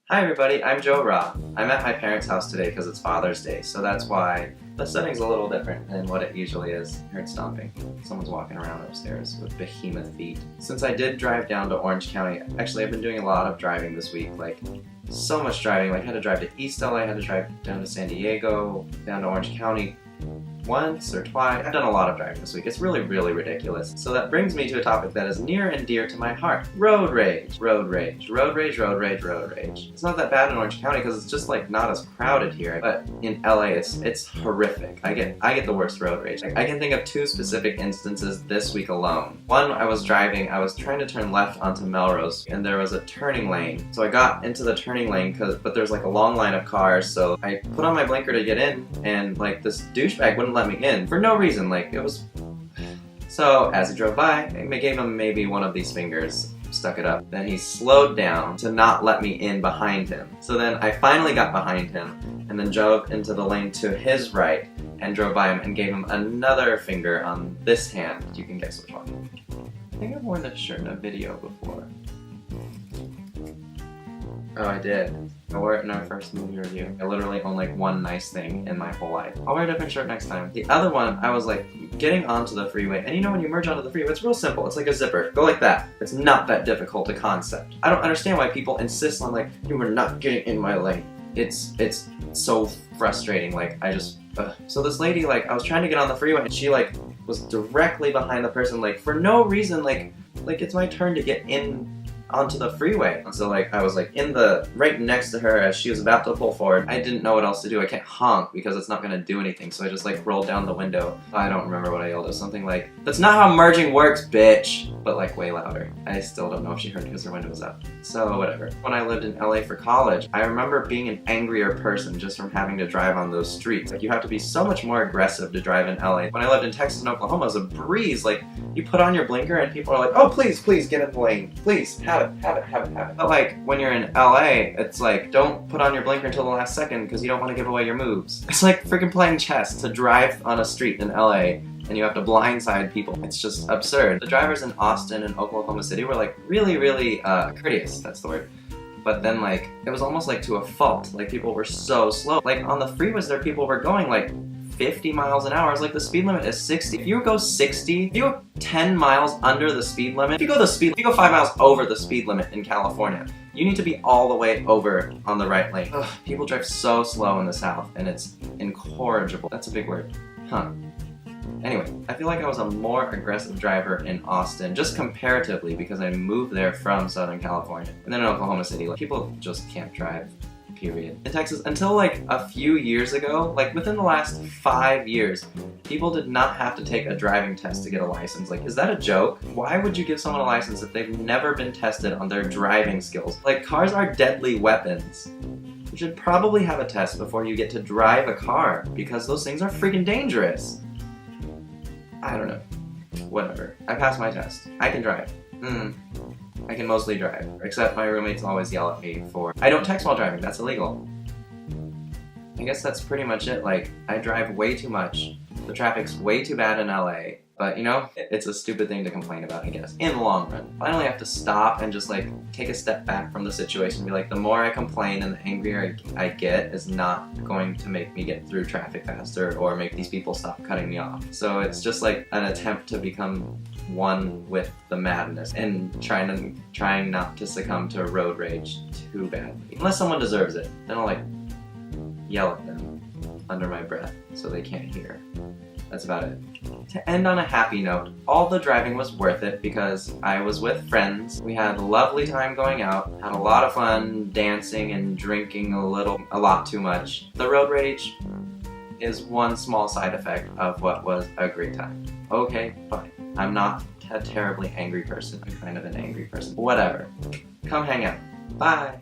Hi everybody, I'm Joe Ra. I'm at my parents' house today because it's Father's Day, so that's why the setting's a little different than what it usually is. I heard stomping. Someone's walking around upstairs with behemoth feet. Since I did drive down to Orange County, actually I've been doing a lot of driving this week, like so much driving. Like I had to drive to East LA, I had to drive down to San Diego, down to Orange County once or twice. I've done a lot of driving this week. It's really ridiculous. So that brings me to a topic that is near and dear to my heart. Road rage. Road rage. Road rage, road rage, road rage. It's not that bad in Orange County because it's just like not as crowded here. But in LA it's horrific. I get the worst road rage. Like, I can think of two specific instances this week alone. One, I was driving, I was trying to turn left onto Melrose and there was a turning lane. So I got into the turning lane but there's like a long line of cars, so I put on my blinker to get in and like this douchebag wouldn't let me in for no reason. Like it was. So as he drove by, I gave him maybe one of these fingers, stuck it up. Then he slowed down to not let me in behind him. So then I finally got behind him and then drove into the lane to his right and drove by him and gave him another finger on this hand. You can guess which one. I think I've worn this shirt in a video before. Oh, I did. I wore it in our first movie review. I literally own like one nice thing in my whole life. I'll wear a different shirt next time. The other one, I was like getting onto the freeway, and you know when you merge onto the freeway, it's real simple. It's like a zipper. Go like that. It's not that difficult a concept. I don't understand why people insist on like, you were not getting in my lane. It's so frustrating. Like I just, So this lady, like I was trying to get on the freeway and she like was directly behind the person, like for no reason, like it's my turn to get in onto the freeway. So like I was like in the right next to her as she was about to pull forward. I didn't know what else to do. I can't honk because it's not gonna do anything, so I just like rolled down the window. I don't remember what I yelled. It was something like, "That's not how merging works, bitch!" But like way louder. I still don't know if she heard because her window was up. So whatever. When I lived in LA for college, I remember being an angrier person just from having to drive on those streets. Like you have to be so much more aggressive to drive in LA. When I lived in Texas and Oklahoma, it was a breeze. Like you put on your blinker and people are like, "Oh please, please get in the lane. Please, have it. But like when you're in LA, it's like don't put on your blinker until the last second because you don't want to give away your moves. It's like freaking playing chess to drive on a street in LA and you have to blindside people. It's just absurd. The drivers in Austin and Oklahoma City were like really courteous, that's the word. But then like it was almost like to a fault. Like people were so slow. Like on the freeways there people were going like 50 miles an hour. It's like the speed limit is 60. If you go 60, if you go 10 miles under the speed limit, if you go 5 miles over the speed limit in California, you need to be all the way over on the right lane. Ugh, people drive so slow in the South and it's incorrigible. That's a big word. Huh. Anyway, I feel like I was a more aggressive driver in Austin, just comparatively because I moved there from Southern California. And then in Oklahoma City, like people just can't drive. Period. In Texas, until like a few years ago, like within the last 5 years, people did not have to take a driving test to get a license. Like, is that a joke? Why would you give someone a license if they've never been tested on their driving skills? Like, cars are deadly weapons. You should probably have a test before you get to drive a car, because those things are freaking dangerous. I don't know. Whatever. I passed my test. I can drive. I can mostly drive, except my roommates always yell at me for I don't text while driving, that's illegal. I guess that's pretty much it. Like, I drive way too much, the traffic's way too bad in LA, but you know, it's a stupid thing to complain about, I guess, in the long run. Finally I have to stop and just like take a step back from the situation and be like, the more I complain and the angrier I get is not going to make me get through traffic faster or make these people stop cutting me off. So it's just like an attempt to become one with the madness and trying not to succumb to road rage too badly. Unless someone deserves it, then I'll like yell at them under my breath so they can't hear. That's about it. To end on a happy note, all the driving was worth it because I was with friends. We had a lovely time going out, had a lot of fun dancing and drinking a lot too much. The road rage is one small side effect of what was a great time. Okay, fine. I'm not a terribly angry person. I'm kind of an angry person. Whatever. Come hang out. Bye!